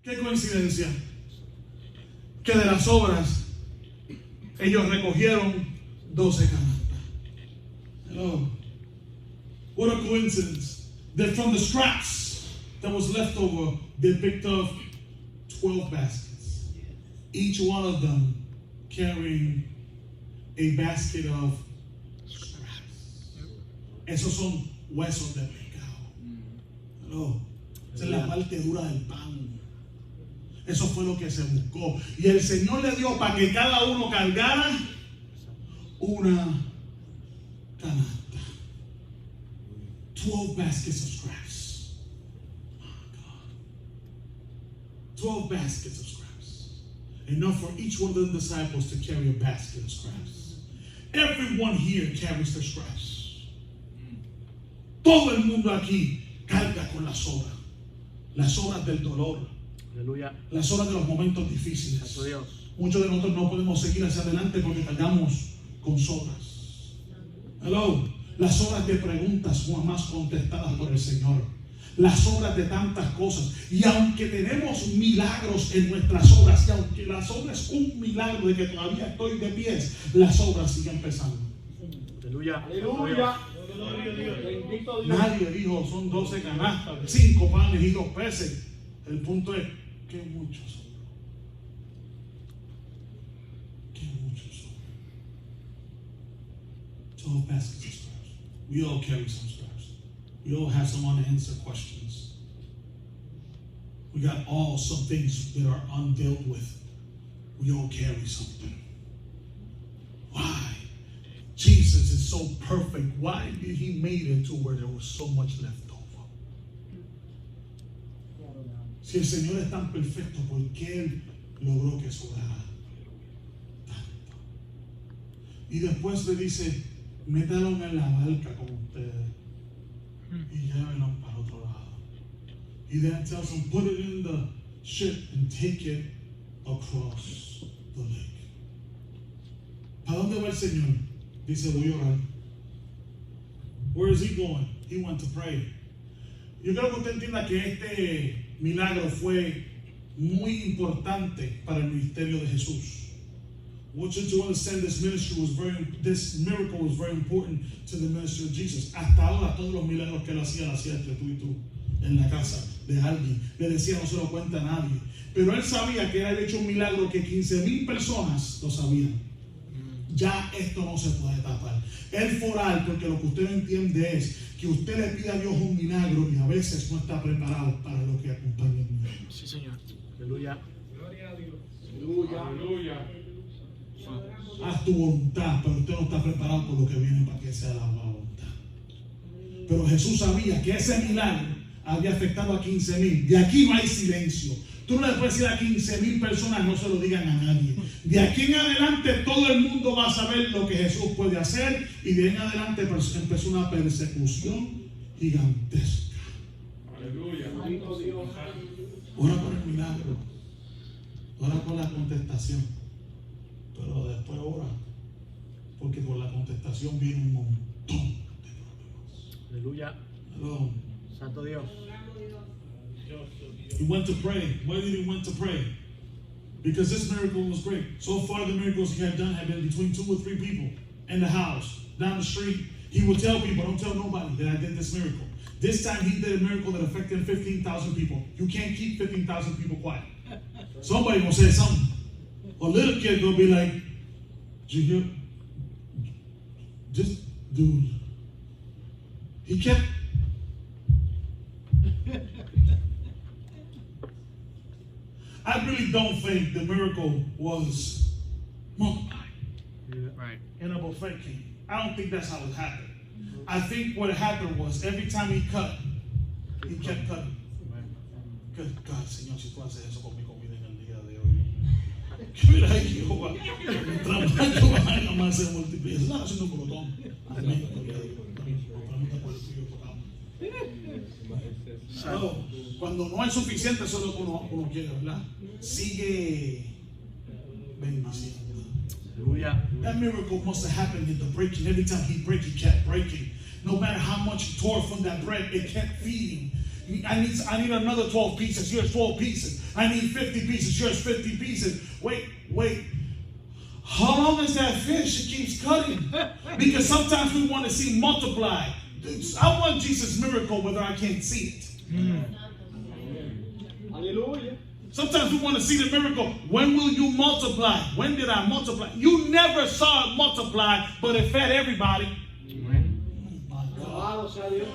Qué coincidencia que de las sobras ellos recogieron 12 canastas. Hello. What a coincidence that from the scraps that was left over, they picked up 12 baskets. Each one of them carrying a basket of scraps. Esos son huesos de pescado. Hello. Esa es la parte dura del pan. Eso fue lo que se buscó. Y el Señor le dio para que cada uno cargara una canasta. 12 baskets of scraps. Oh God. 12 baskets of scraps. Enough for each one of the disciples to carry a basket of scraps. Everyone here carries their scraps. Todo el mundo aquí carga con las sobras. Las sobras del dolor. Aleluya. Las horas de los momentos difíciles. Santo Dios. Muchos de nosotros no podemos seguir hacia adelante porque cargamos con sobras. Hello. Las horas de preguntas jamás contestadas por el Señor. Las obras de tantas cosas. Y aunque tenemos milagros en nuestras obras, y aunque las obras es un milagro de que todavía estoy de pies, las obras siguen pesando. Aleluya. Aleluya. Nadie dijo son 12 canastas, 5 panes y 2 peces. El punto es que muchos son. Que muchos son. 12 baskets of scraps. We all carry some scraps. We all have some unanswered questions. We got all some things that are undealt with. We all carry something. Why? Jesus is so perfect. Why did he make it to where there was so much left over? Si el Señor es tan perfecto, ¿por qué Él logró que sobrara tanto? Y después le dice, métanlo en la barca con ustedes y llévenlo para otro lado. He then tells them, put it in the ship and take it across the lake. ¿Para dónde va el Señor? Dice, voy a orar. Where is he going? He went to pray. Yo creo que usted entienda que este milagro fue muy importante para el ministerio de Jesús. I want you to understand this miracle was very important to the ministry of Jesus. Hasta ahora todos los milagros que él hacía entre tú y tú en la casa de alguien. Le decía, no se lo cuenta a nadie. Pero él sabía que él había hecho un milagro que 15,000 personas lo sabían. Ya esto no se puede tapar. Él fue orar porque lo que usted no entiende es que usted le pide a Dios un milagro y a veces no está preparado para lo que acompaña el milagro. Sí, Señor. Aleluya. Gloria a Dios. Aleluya. Aleluya. Haz tu voluntad, pero usted no está preparado por lo que viene para que sea la voluntad. Pero Jesús sabía que ese milagro había afectado a 15,000. De aquí no hay silencio. Tú no le puedes decir a 15,000 personas, no se lo digan a nadie. De aquí en adelante todo el mundo va a saber lo que Jesús puede hacer. Y de ahí en adelante empezó una persecución gigantesca. Aleluya. Ora por el milagro. Ora por la contestación. Pero después ora. Porque por la contestación viene un montón de problemas. Aleluya. Hello. Santo Dios. He went to pray. Why did he went to pray? Because this miracle was great. So far the miracles he had done had been between 2 or 3 people in the house, down the street. He would tell people, don't tell nobody that I did this miracle. This time he did a miracle that affected 15,000 people. You can't keep 15,000 people quiet. Somebody will say something. A little kid will be like, did you hear? Just dude. He kept I really don't think the miracle was multiplied. Right. And a buffet came. I don't think that's how it happened. I think what happened was every time he cut, he kept cutting. Good God, Señor, si tú haces eso con mi comida en el día de hoy. Que mira ahí, Jehová. Mientras más más se multiplica. Eso está haciendo un brotón. Amén. No, cuando no es suficiente, eso es lo que uno quiere, ¿verdad? Sigue bendiciendo. That miracle must have happened in the breaking. Every time he break, he kept breaking. No matter how much he tore from that bread, it kept feeding. I need another 12 pieces. Here's 12 pieces. I need 50 pieces. Yours 50 pieces. Wait. How long is that fish? It keeps cutting. Because sometimes we want to see multiply. I want Jesus' miracle whether I can't see it. Hallelujah. Sometimes we want to see the miracle. When will you multiply? When did I multiply? You never saw it multiply, but it fed everybody.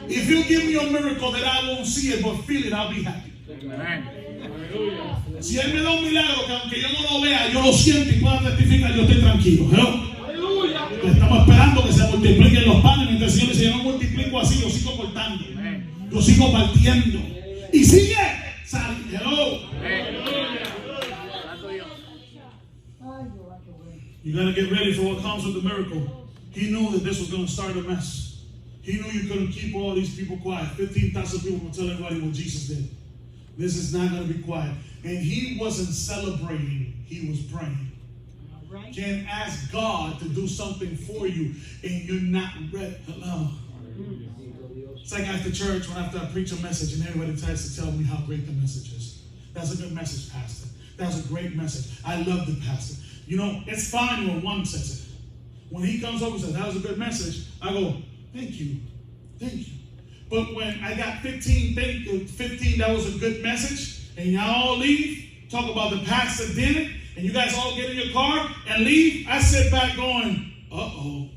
If you give me a miracle that I won't see it but feel it, I'll be happy. Si Él me da un milagro que aunque yo no lo vea, yo lo siento y pueda testificar, yo estoy tranquilo. Estamos esperando que se multipliquen los panes. Mientras el Señor dice, yo no multiplico así, yo sigo cortando. Yo sigo partiendo. Y sigue saliendo. You got to get ready for what comes with the miracle. He knew that this was going to start a mess. He knew you couldn't keep all these people quiet. 15,000 people will tell everybody what Jesus did. This is not going to be quiet. And he wasn't celebrating. He was praying. Right. Can't ask God to do something for you and you're not ready. Hello. It's like after church, when after I preach a message and everybody tries to tell me how great the message is. That's a good message, Pastor. That was a great message. I love the pastor. You know, it's fine when one says it. When he comes over and says, that was a good message, I go, thank you. But when I got 15, that was a good message, and y'all all leave, talk about the pastor did it, and you guys all get in your car and leave, I sit back going, uh-oh.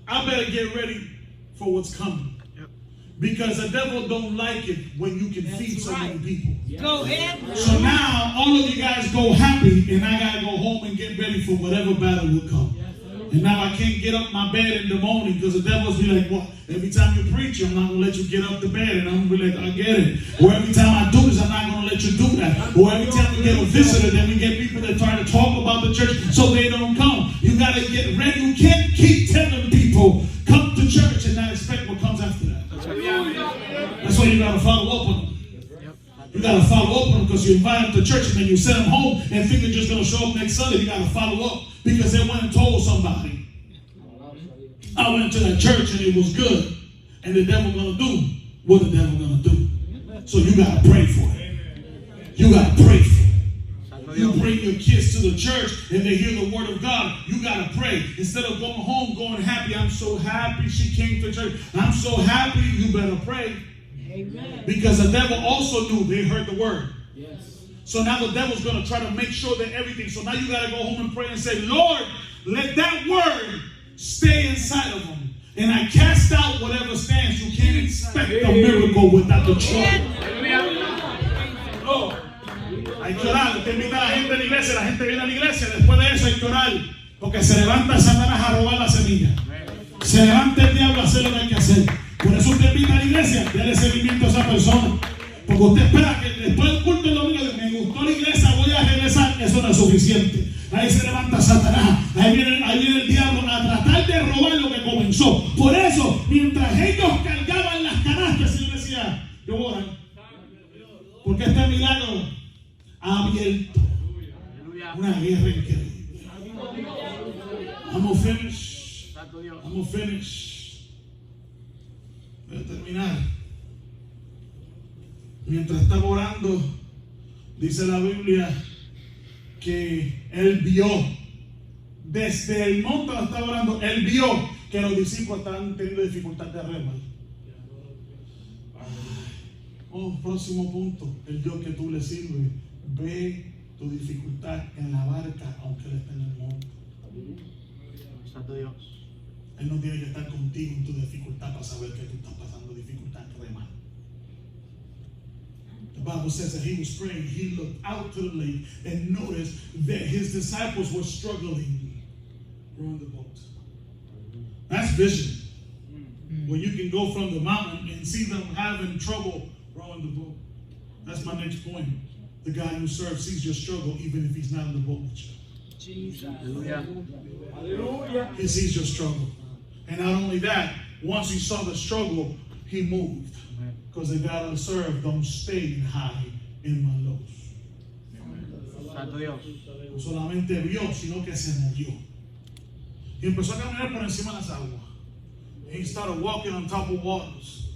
I better get ready for what's coming. Because the devil don't like it when you can feed so many people. Go ahead. So now all of you guys go happy, and I gotta go home and get ready for whatever battle will come. And now I can't get up my bed in the morning because the devil's be like, well, every time you preach, I'm not going to let you get up the bed. And I'm going to be like, I get it. Or every time I do this, I'm not going to let you do that. Or every time we get a visitor, then we get people that try to talk about the church so they don't come. You got to get ready. You can't keep telling people, come to church and not expect what comes after that. That's why you got to follow up on them. You got to follow up on them because you invite them to church and then you send them home and think they're just going to show up next Sunday. You got to follow up. Because they went and told somebody. I went to that church and it was good. And the devil gonna do what the devil gonna do. So you gotta pray for it. You gotta pray for it. You bring your kids to the church and they hear the word of God. You gotta pray. Instead of going home going happy, I'm so happy she came to church. I'm so happy, you better pray. Amen. Because the devil also knew they heard the word. Yes. So now the devil's going to try to make sure that everything. So now you got to go home and pray and say, Lord, let that word stay inside of them. And I cast out whatever stands. You can't expect a miracle without the truth. Oh, hay que orar. Usted invita a la gente a la iglesia. La gente viene a la iglesia. Después de eso hay que orar. Porque se levanta Satanás a robar la semilla. Se levanta el diablo a hacer lo que hay que hacer. Por eso usted invita a la iglesia. Dale seguimiento a esa persona. Porque usted espera que después del culto del domingo me gustó la iglesia, voy a regresar. Eso no es suficiente. Ahí se levanta Satanás. Ahí viene el diablo a tratar de robar lo que comenzó. Por eso, mientras ellos cargaban las canastas, el Señor decía, yo voy a orar. Porque este milagro ha abierto una guerra increíble. I'm gonna finish. Voy a terminar. Mientras estaba orando, dice la Biblia que él vio, desde el monte donde estaba orando, él vio que los discípulos estaban teniendo dificultad de remar. Próximo punto, el Dios que tú le sirves, ve tu dificultad en la barca, aunque él esté en el monte. Santo Dios. Él no tiene que estar contigo en tu dificultad para saber que tú estás pasando dificultad en remar. The Bible says that he was praying, he looked out to the lake and noticed that his disciples were struggling rowing the boat. That's vision. When you can go from the mountain and see them having trouble rowing the boat. That's my next point. The God you serve sees your struggle even if he's not in the boat with you. Jesus. Hallelujah. He sees your struggle. And not only that, once he saw the struggle, he moved. Because the God I serve don't stay high in my lows. Santo Dios. No solamente vio, sino que se movió. Y empezó a caminar por encima de las aguas. He started walking on top of waters.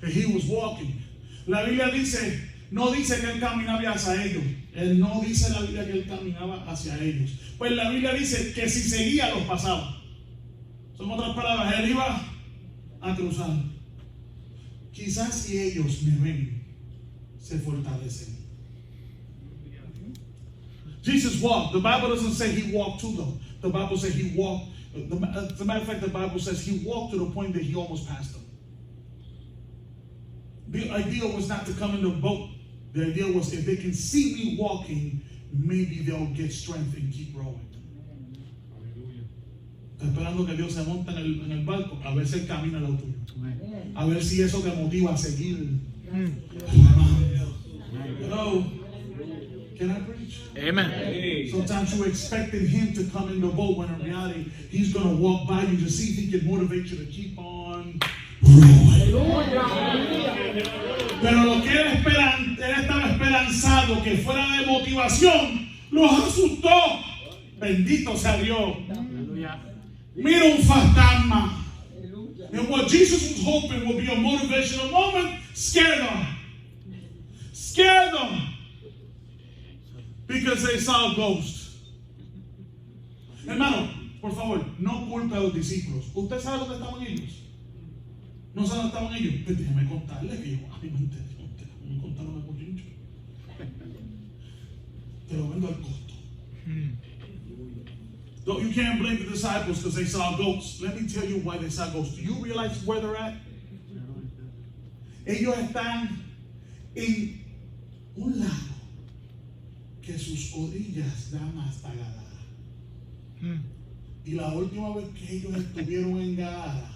And he was walking. La Biblia dice, no dice que él caminaba hacia ellos. Él no dice la Biblia que él caminaba hacia ellos. Pues la Biblia dice que si seguía los pasaba. Son otras palabras, él iba a cruzar. Quizás si ellos me ven, se fortalecen. Jesus walked. The Bible doesn't say he walked to them. The Bible says he walked. As a matter of fact, the Bible says he walked to the point that he almost passed them. The idea was not to come in the boat. The idea was if they can see me walking, maybe they'll get strength and keep rowing. Está esperando que Dios se monte en el barco, a ver si él camina al lado tuyo. A ver si eso te motiva a seguir. Hello. Can I preach? Amen. Sometimes you're expecting him to come in the boat when in reality he's going to walk by you to see if he can motivate you to keep on rowing. Pero lo que él estaba esperanzado que fuera de motivación, los asustó. Bendito sea Dios. Mira un fantasma. And what Jesus was hoping would be a motivational moment, scared them. Scared them. Because they saw a ghost. Hermano, por favor, no culpe a los discípulos. ¿Usted sabe dónde estaban ellos? ¿No sabe dónde estaban ellos? Pues déjeme contarle que yo, a mí me contaron el bochincho. Te lo vendo al costo. No, you can't blame the disciples because they saw ghosts. Let me tell you why they saw ghosts. Do you realize where they're at? Ellos están en un lago que sus orillas dan hasta Gadara. Y la última vez que ellos estuvieron en Gadara,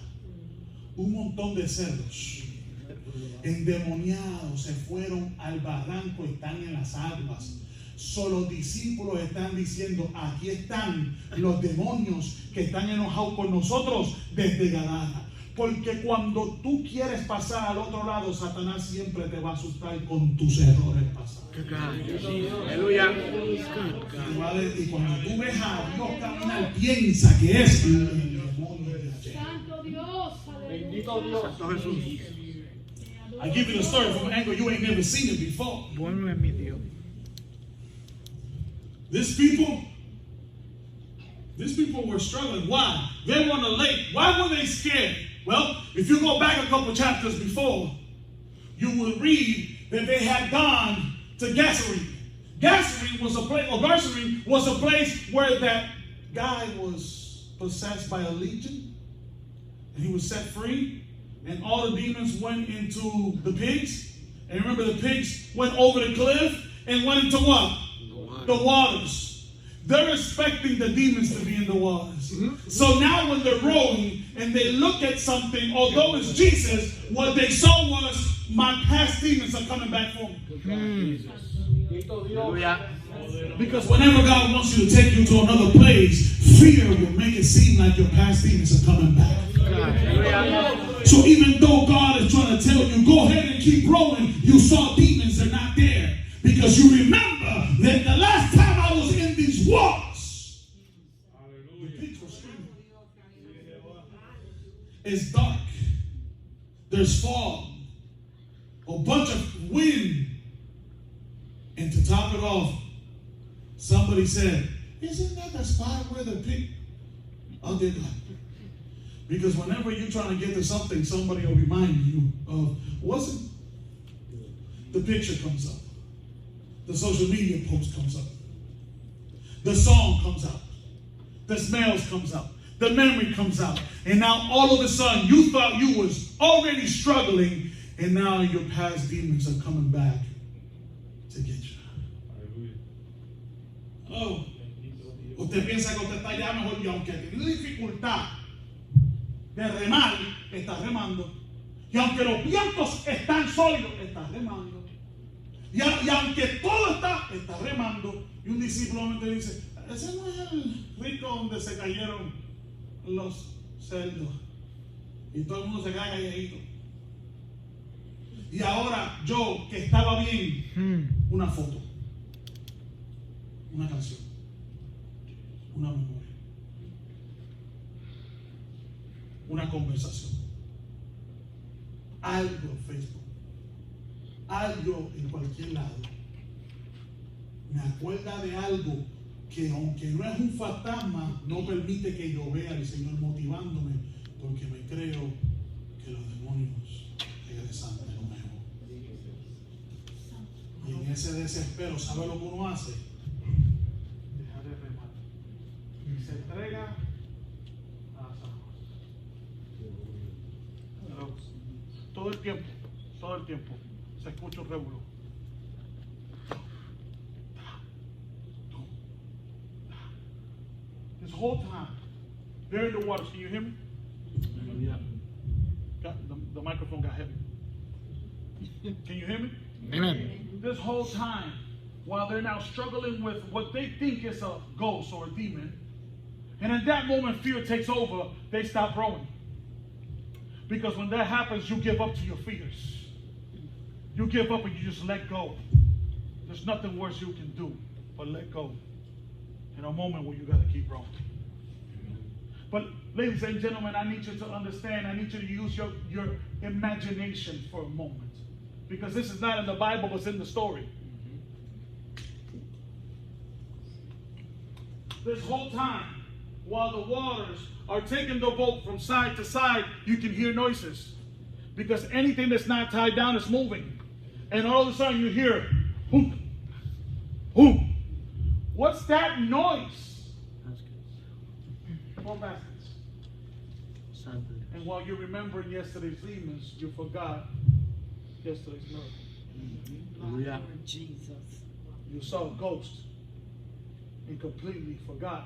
un montón de cerdos endemoniados se fueron al barranco, están en las aguas. Solo los discípulos están diciendo, aquí están los demonios que están enojados con nosotros desde Gadara. Porque cuando tú quieres pasar al otro lado, Satanás siempre te va a asustar con tus errores pasados. Aleluya. Y cuando tú ves a Dios caminar, piensa que es el demonio de ayer. Santo Dios. Bendito Dios. Santo Jesús. I give you the story from an angle you ain't never seen it before. Bueno es mi Dios. These people were struggling. Why? They were on the lake. Why were they scared? Well, if you go back a couple chapters before, you will read that they had gone to Gerasene. Gerasene was a place, or Gerasene was a place where that guy was possessed by a legion, and he was set free, and all the demons went into the pigs. And remember, the pigs went over the cliff and went into what? The waters. They're expecting the demons to be in the waters. So now when they're rowing and they look at something, although it's Jesus, what they saw was, my past demons are coming back for me. Because whenever God wants you to take you to another place, fear will make it seem like your past demons are coming back. So even though God is trying to tell you, go ahead and keep rowing, you saw demons, they're not there. Because you remember that the last time I was in these waters, the pigs were screaming. It's dark. There's fog. A bunch of wind. And to top it off, somebody said, isn't that the spot where the pig? Oh, did that. Because whenever you're trying to get to something, somebody will remind you of, wasn't the picture comes up. The social media post comes up. The song comes out. The smells comes out. The memory comes out. And now all of a sudden you thought you was already struggling, and now your past demons are coming back to get you. Oh, usted piensa que usted está allá mejor, y aunque tiene dificultad de remar, está remando. Y aunque los vientos están sólidos, está remando. Y aunque todo está remando. Y un discípulo me dice, ese no es el rico donde se cayeron los cerdos. Y todo el mundo se cae calladito. Y ahora yo, que estaba bien, una foto, una canción, una memoria, una conversación, algo en Facebook. algo en cualquier lado, me acuerda de algo que, aunque no es un fantasma, no permite que yo vea al Señor motivándome, porque me creo que los demonios regresan de nuevo. Y en ese desespero, ¿sabe lo que uno hace? Deja de remar. Y se entrega a las aguas. Pero todo el tiempo, se escucha un revuelo. This whole time, they're in the water. Can you hear me? Yeah. The microphone got heavy. Can you hear me? Amen. This whole time, while they're now struggling with what they think is a ghost or a demon, and in that moment fear takes over, they stop rowing. Because when that happens, you give up to your fears. You give up and you just let go. There's nothing worse you can do but let go in a moment where you got to keep rowing. But ladies and gentlemen, I need you to understand, I need you to use your imagination for a moment. Because this is not in the Bible, it's in the story. This whole time, while the waters are taking the boat from side to side, you can hear noises. Because anything that's not tied down is moving. And all of a sudden you hear, boom, boom. What's that noise? 4 baskets. And while you're remembering yesterday's demons, you forgot yesterday's miracle. Lord Jesus. You saw a ghost and completely forgot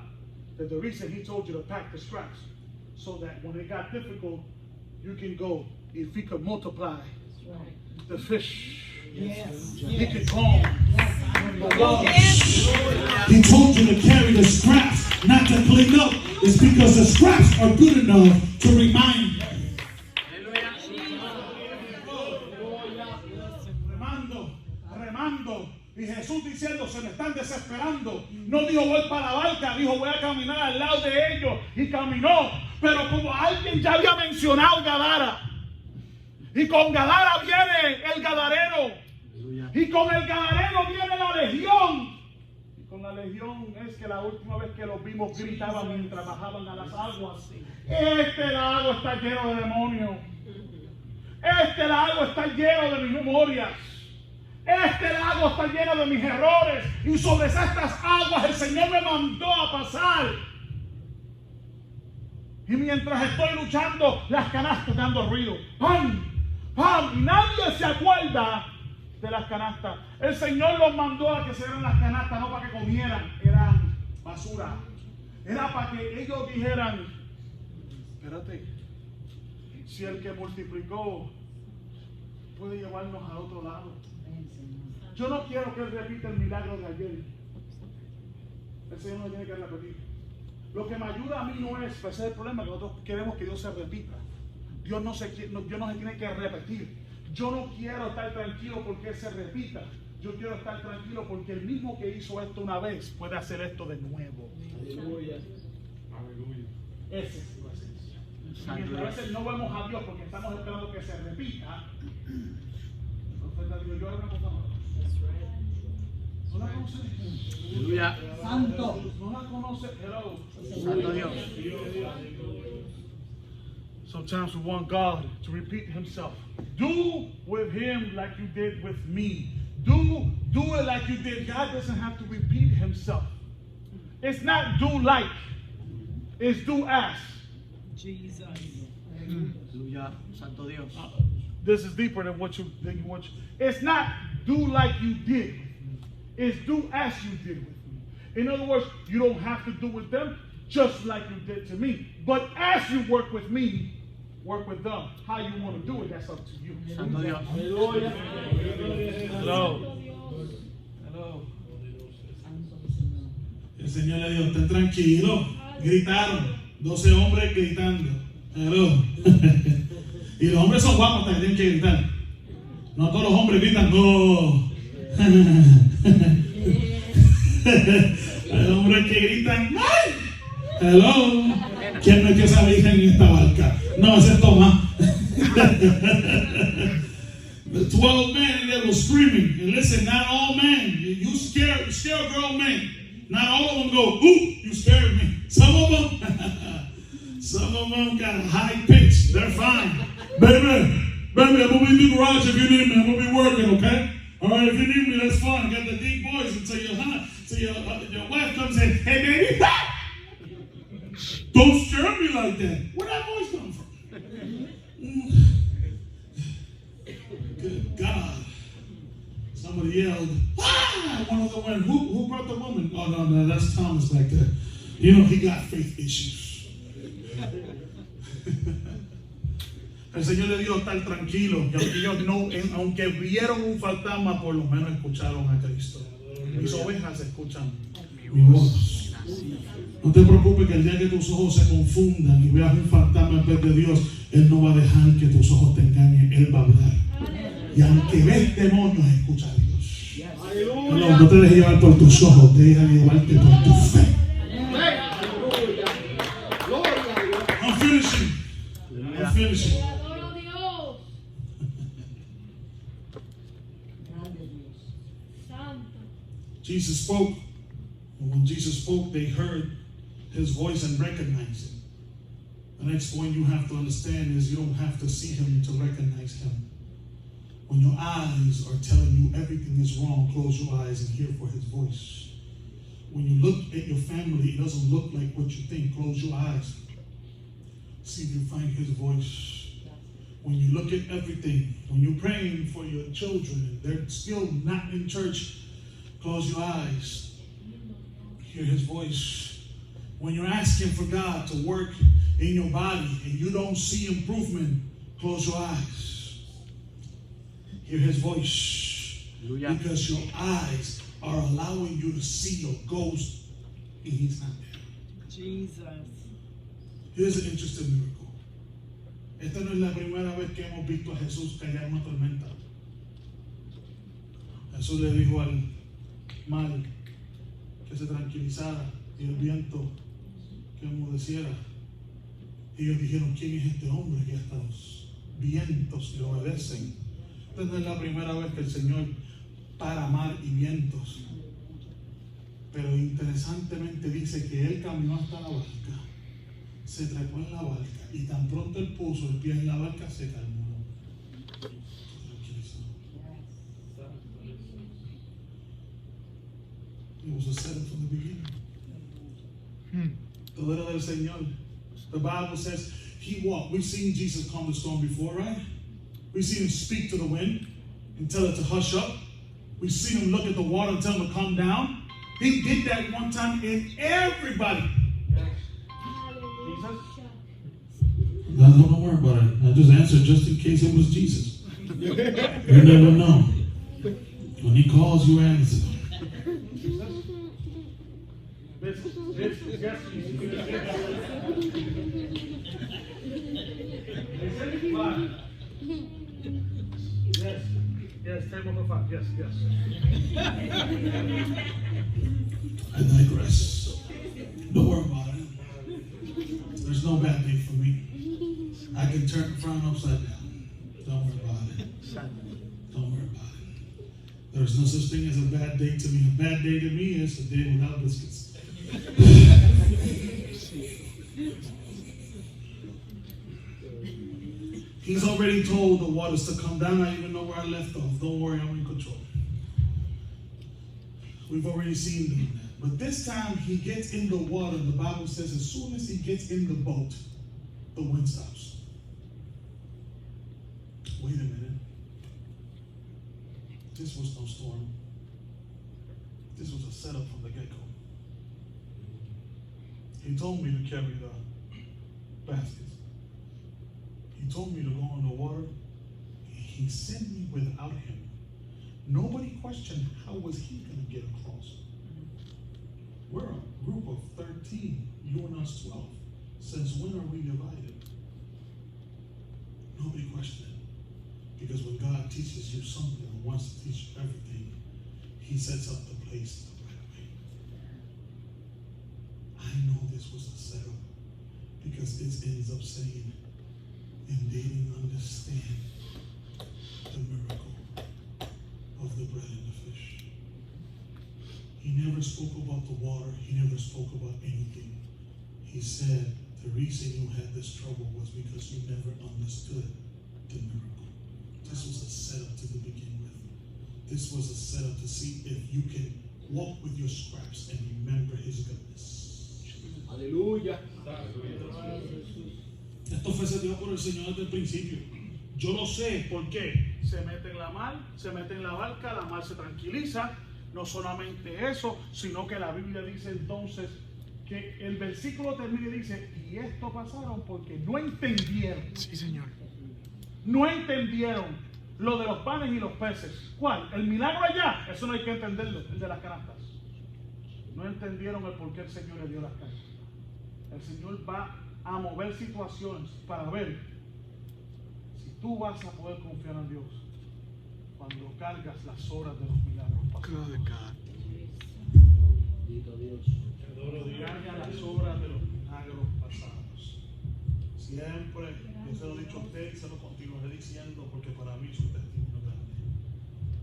that the reason he told you to pack the straps so that when it got difficult, you can go. If he could multiply the fish, Yes. he could calm the water. He told you to carry the scraps, not to clean up. It's because the scraps are good enough to remind you. Remando. Y Jesús diciendo, se me están desesperando. No dijo voy para la barca, dijo voy a caminar al lado de ellos. Y caminó. Pero como alguien ya había mencionado Gadara. Y con Gadara viene el gadareno. Y con el gadareno viene la legión. Y con la legión es que la última vez que los vimos gritaban mientras bajaban a las aguas. Este lago está lleno de demonios. Este lago está lleno de mis memorias. Este lago está lleno de mis errores. Y sobre estas aguas el Señor me mandó a pasar. Y mientras estoy luchando, las canastas dando ruido. ¡Pam! ¡Pam! Y nadie se acuerda de las canastas. El Señor los mandó a que se dieran las canastas, no para que comieran. Eran basura. Era para que ellos dijeran, espérate, si el que multiplicó puede llevarnos al otro lado. Yo no quiero que él repita el milagro de ayer. El Señor no tiene que repetir. Lo que me ayuda a mí no es, ese es el problema, que nosotros queremos que Dios se repita. Dios no se tiene que repetir. Yo no quiero estar tranquilo porque Él se repita. Yo quiero estar tranquilo porque el mismo que hizo esto una vez puede hacer esto de nuevo. Aleluya. Aleluya. Esa es su esencia. Mientras a veces no vemos a Dios porque estamos esperando que se repita. Yo ahora me contaba. ¿No la conoces? Aleluya. Santo. ¿No la conoces? Hello. Santo Dios. Sometimes we want God to repeat himself. Do with him like you did with me. Do it like you did. God doesn't have to repeat himself. It's not do like. It's do as. Jesus. Aleluya. Santo Dios. This is deeper than what you. It's not do like you did. It's do as you did with me. In other words, you don't have to do with them just like you did to me. But as you work with me, work with them. How you want to do it, that's up to you. Santo Dios. Hello. Hello. El Señor le dijo, estén tranquilos. Gritaron, 12 hombres gritando. Hello. Y los hombres son guapos hasta que tienen que gritar. No todos los hombres gritan, no. Hay hombres que gritan, ¡ay! Hello. ¿Quién metió esa virgen en esta barca? No, ese es Tomás. The 12 men that were screaming. And listen, not all men. You scare grown men. Not all of them go, ooh, you scared me. Some of them got a high pitch. They're fine. Baby, I'm going to be in the garage if you need me. I'm going to be working, okay? All right, if you need me, that's fine. Get the deep voice until your wife comes in. Hey, baby, don't scare me like that. Where'd that voice come from? Good God. Somebody yelled, ah! One of them went, who brought the woman? Oh, no, that's Thomas back there. You know, he got faith issues. El Señor le dijo estar tranquilo, que aunque vieron un fantasma, por lo menos escucharon a Cristo. Mis ovejas escuchan mi voz. No te preocupes que el día que tus ojos se confundan y veas un fantasma en vez de Dios, Él no va a dejar que tus ojos te engañen, Él va a hablar. Y aunque ves demonios, escucha a Dios. No te dejes llevar por tus ojos, deja llevarte por tu fe. I'm finishing. Jesus spoke, and when Jesus spoke, they heard his voice and recognized him. The next point you have to understand is you don't have to see him to recognize him. When your eyes are telling you everything is wrong, close your eyes and hear for his voice. When you look at your family, it doesn't look like what you think, close your eyes. See if you find his voice. When you look at everything, when you're praying for your children and they're still not in church, close your eyes. Hear his voice. When you're asking for God to work in your body and you don't see improvement, close your eyes. Hear his voice. Hallelujah. Because your eyes are allowing you to see your ghost and he's not there. Jesus. Here's an interesting miracle. Esta no es la primera vez que hemos visto a Jesús callar una tormenta. Jesús le dijo al mar que se tranquilizara y el viento que enmudeciera. Y ellos dijeron, ¿quién es este hombre que hasta los vientos le obedecen? Esta no es la primera vez que el Señor para mar y vientos. Pero interesantemente dice que él caminó hasta la barca, se trepó en la barca y tan pronto él puso el pie en la barca se calmó. It was a setup from the beginning. Todo era del Señor. The Bible says he walked. We've seen Jesus calm the storm before, right? We've seen him speak to the wind and tell it to hush up. We've seen him look at the water and tell him to calm down. He did that one time in everybody. Jesus? No, don't worry about it. I just answered just in case it was Jesus. You never know. When he calls, you answer. Yes, table for 5. Yes. I digress. Don't worry about it. There's no bad day for me. I can turn the frown upside down. Don't worry about it. Don't worry about it. There's no such thing as a bad day to me. A bad day to me is a day without biscuits. He's already told the waters to come down. I even know where I left off. Don't worry, I'm in control. We've already seen him do that. But this time he gets in the water. The Bible says as soon as he gets in the boat, the wind stops. Wait a minute. This was no storm. This was a setup from the get-go. He told me to carry the baskets. He told me to go on the water. He sent me without him. Nobody questioned how was he going to get across. We're a group of 13. You and us 12. Since when are we divided? Nobody questioned it. Because when God teaches you something and wants to teach you everything, he sets up the place the right way. I know this was a setup because it ends up saying, and they didn't understand the miracle. never spoke about the water. He never spoke about anything. He said the reason you had this trouble was because you never understood the miracle. This was a setup to begin with. This was a setup to see if you can walk with your scraps and remember his goodness. Aleluya. Esto fue sentido por el Señor desde el principio. Yo lo sé, ¿por qué? Se mete en la mar, se mete en la barca, la mar se tranquiliza. No solamente eso, sino que la Biblia dice entonces que el versículo termina y dice, y esto pasaron porque no entendieron. Sí, Señor. No entendieron lo de los panes y los peces. ¿Cuál? El milagro allá, eso no hay que entenderlo, el de las canastas. No entendieron el por qué el Señor le dio las canastas. El Señor va a mover situaciones para ver si tú vas a poder confiar en Dios cuando cargas las horas de los milagros pasados. Carga las horas de los milagros pasados. Siempre, yo se lo he dicho a usted y se lo continuaré diciendo porque para mí es un testimonio grande.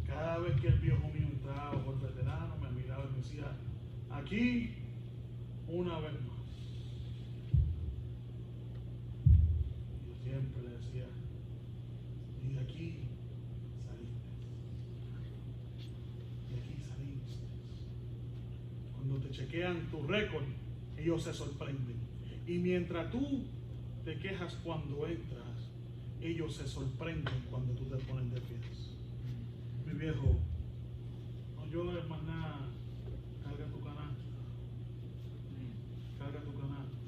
Cada vez que el viejo mío entraba por veterano, me miraba y me decía, aquí, una vez más. Y yo siempre le decía, y de aquí saliste. De aquí saliste. Cuando te chequean tu récord, ellos se sorprenden. Y mientras tú te quejas cuando entras, ellos se sorprenden cuando tú te pones de pies. Mi viejo, no llores más nada, carga tu canasta. Carga tu canasta.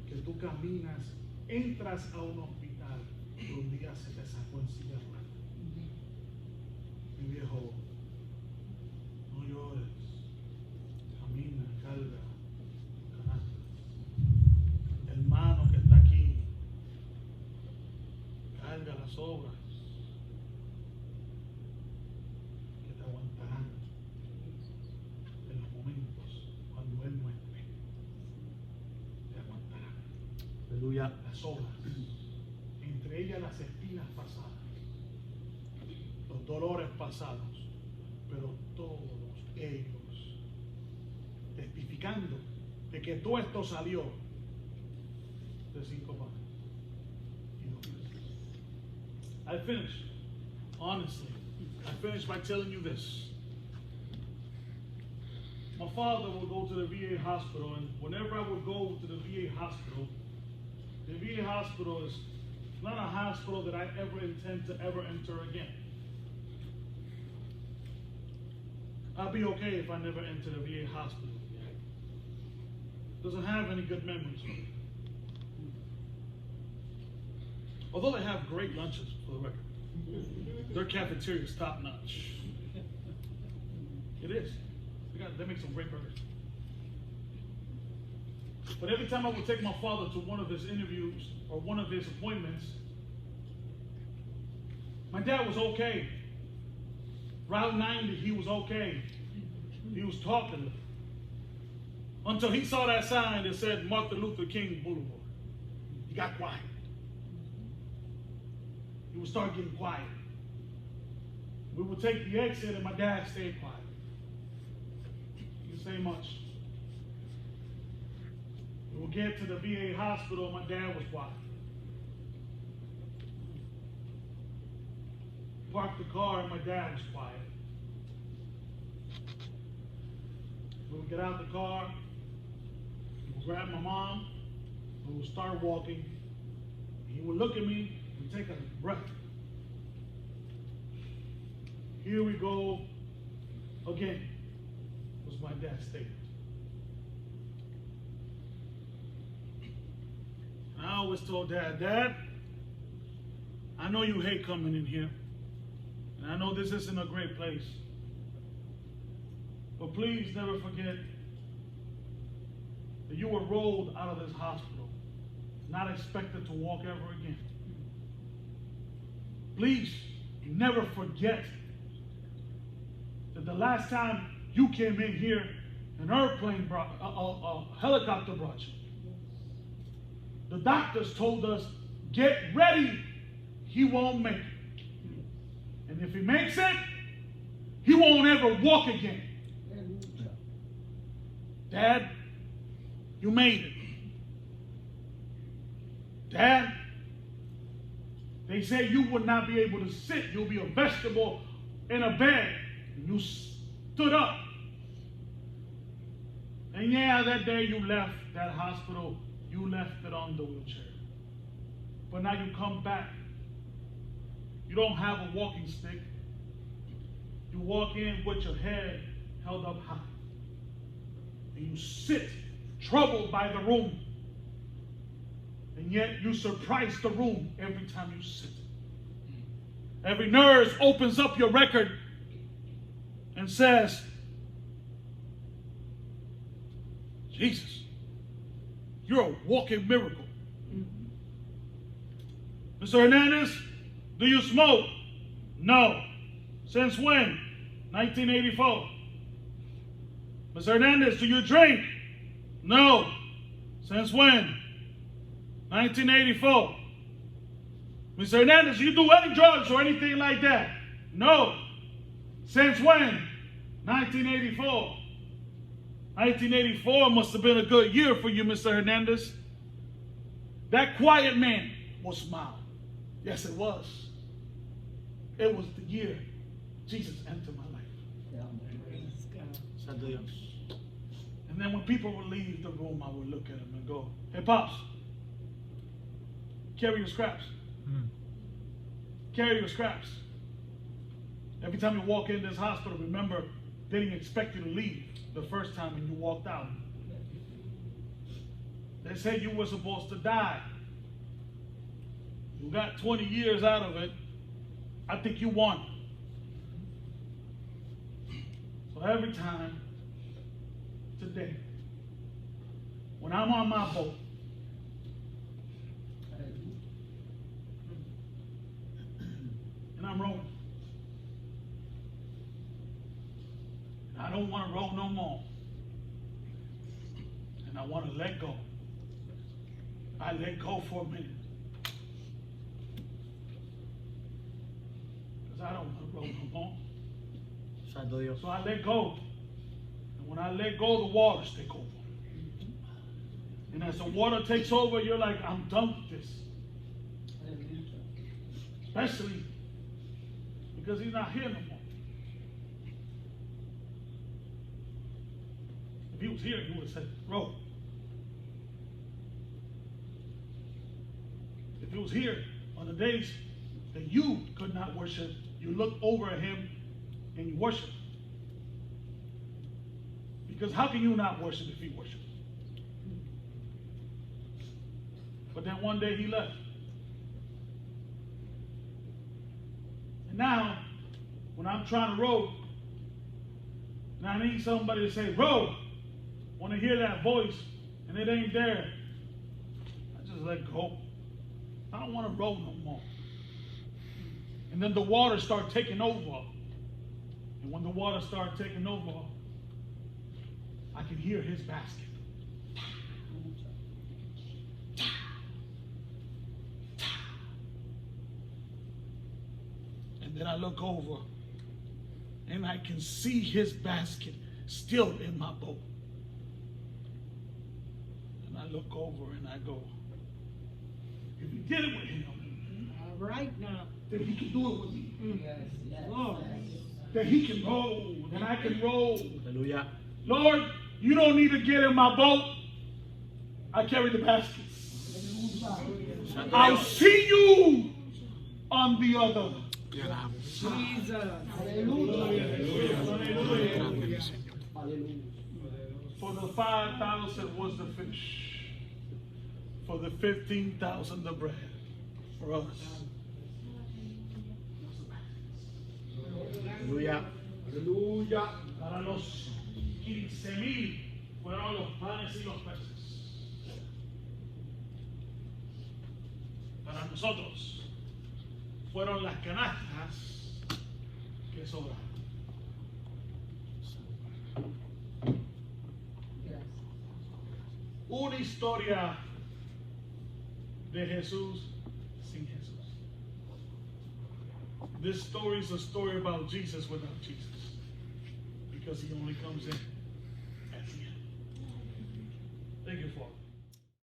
Que tú caminas, entras a un hospital y un día se te sacó en silla de ruedas. Mi viejo, no llores. Camina, carga tu canasta. Hermano que está aquí, carga las sobras que te aguantarán en los momentos cuando Él no esté. Te aguantarán. Aleluya. Las sobras, entre ellas las espinas pasadas, los dolores pasados, pero todos ellos testificando de que todo esto salió de 5 panes y 2 peces. I finish, honestly, I finish by telling you this. My father would go to the VA hospital, and whenever I would go to the VA hospital is not a hospital that I ever intend to ever enter again. I'll be okay if I never enter the VA hospital again. Doesn't have any good memories. Although they have great lunches, for the record. Their cafeteria is top notch. It is. They make some great burgers. But every time I would take my father to one of his interviews or one of his appointments, my dad was okay. Route 90, he was okay. He was talking. Until he saw that sign that said Martin Luther King Boulevard. He got quiet. He would start getting quiet. We would take the exit and my dad stayed quiet. He didn't say much. We would get to the VA hospital and my dad was quiet. Parked the car and my dad was quiet. We would get out the car, we would grab my mom, we would start walking. He would look at me and take a breath. Here we go again, was my dad's statement. And I always told Dad, Dad, I know you hate coming in here, and I know this isn't a great place, but please never forget that you were rolled out of this hospital, not expected to walk ever again. Please never forget that the last time you came in here, an airplane brought, a helicopter brought you. The doctors told us, get ready, he won't make it. And if he makes it, he won't ever walk again. Dad, you made it. Dad, they say you would not be able to sit. You'll be a vegetable in a bed. And you stood up. And yeah, that day you left that hospital, you left it on the wheelchair. But now you come back. You don't have a walking stick. You walk in with your head held up high. And you sit troubled by the room. And yet you surprise the room every time you sit. Every nurse opens up your record and says, Jesus, you're a walking miracle. Mr. Hernandez, do you smoke? No. Since when? 1984. Mr. Hernandez, do you drink? No. Since when? 1984. Mr. Hernandez, do you do any drugs or anything like that? No. Since when? 1984. 1984 must have been a good year for you, Mr. Hernandez. That quiet man will smile. Yes, it was. It was the year Jesus entered my life. Praise God. Santo Dios. And then when people would leave the room, I would look at them and go, hey, Pops, carry your scraps. Carry your scraps. Every time you walk in this hospital, remember, they didn't expect you to leave the first time when you walked out. They said you were supposed to die. You got 20 years out of it. I think you won. So every time today, when I'm on my boat, and I'm rowing, I don't want to row no more. And I want to let go. I let go for a minute. Because I don't want to row no more. Santo Dios. So I let go. And when I let go, the waters take over. And as the water takes over, you're like, I'm done with this. Especially because he's not here no more. If he was here, he would have said, row. If he was here on the days that you could not worship, you look over at him and you worship. Because how can you not worship if he worships? But then one day he left. And now, when I'm trying to row, and I need somebody to say, row, want to hear that voice, and it ain't there, I just let go. I don't want to row no more. And then the water start taking over. And when the water start taking over, I can hear his basket. And then I look over and I can see his basket still in my boat. And I look over and I go, if he did it with him, All right now. then he can do it with me. Lord. That he can roll, and I can roll. Hallelujah. Lord, you don't need to get in my boat. I carry the baskets. Santo I'll Dios. see you on the other. Jesus. For the 5,000 was the fish. For the 15,000 the bread. For us. Aleluya. Aleluya. Para los 15,000 fueron los panes y los peces. Para nosotros fueron las canastas que sobraron. Una historia de Jesús sin Jesús. This story is a story about Jesus without Jesus. Because he only comes in at the end. Thank you, Father.